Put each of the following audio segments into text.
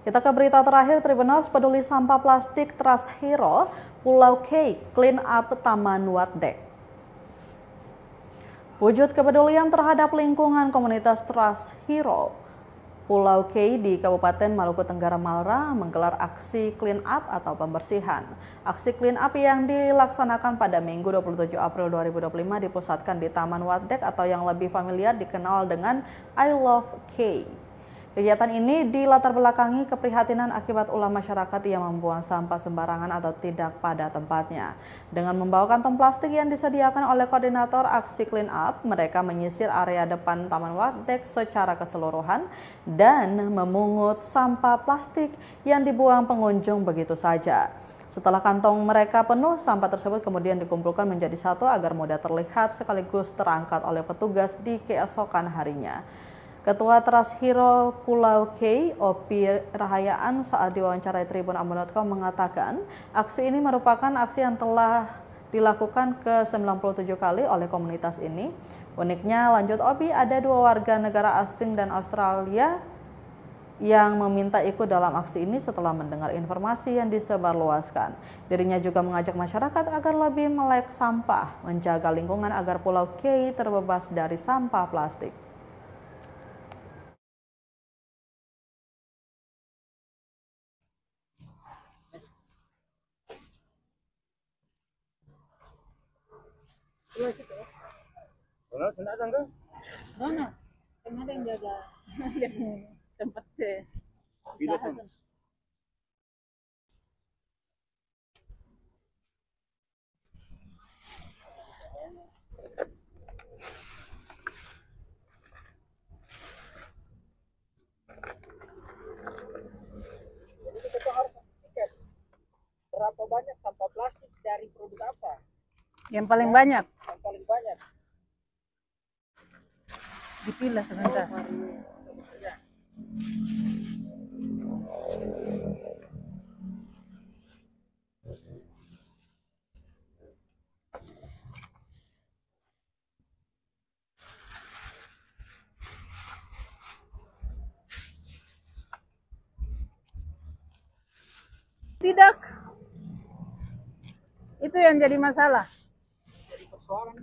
Kita ke berita terakhir, Tribuners peduli sampah plastik Trust Hero Pulau K clean up Taman Wadek. Wujud kepedulian terhadap lingkungan komunitas Trust Hero Pulau K di Kabupaten Maluku Tenggara Malra menggelar aksi clean up atau pembersihan. Aksi clean up yang dilaksanakan pada Minggu 27 April 2025 dipusatkan di Taman Wadek atau yang lebih familiar dikenal dengan I Love K. Kegiatan ini dilatar belakangi keprihatinan akibat ulah masyarakat yang membuang sampah sembarangan atau tidak pada tempatnya. Dengan membawa kantong plastik yang disediakan oleh koordinator aksi clean up, mereka menyisir area depan Taman Wadek secara keseluruhan dan memungut sampah plastik yang dibuang pengunjung begitu saja. Setelah kantong mereka penuh, sampah tersebut kemudian dikumpulkan menjadi satu agar mudah terlihat sekaligus terangkat oleh petugas di keesokan harinya. Ketua Trust Hero Pulau K, Opi Rahayaan, saat diwawancarai Tribun Ambon.com mengatakan aksi ini merupakan aksi yang telah dilakukan ke-97 kali oleh komunitas ini. Uniknya, lanjut Opi, ada 2 warga negara asing dan Australia yang meminta ikut dalam aksi ini setelah mendengar informasi yang disebarluaskan. Dirinya juga mengajak masyarakat agar lebih melek sampah, menjaga lingkungan agar Pulau K terbebas dari sampah plastik. Mana? Kan ada yang jaga yang tempat usaha. Jadi kita harus memastikan berapa banyak sampah plastik dari produk apa Yang paling banyak yang paling banyak. dipilah sebentar. Ya. Tidak. Itu yang jadi masalah. Jadi persoalan.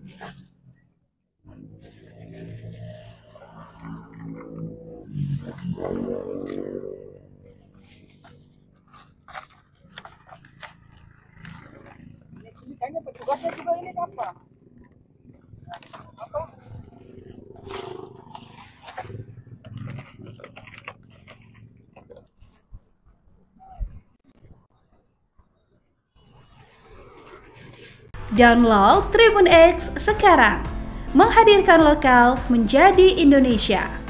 Ini kayaknya petugasnya juga ini apa? Apa? Download Tribun X sekarang, menghadirkan lokal menjadi Indonesia.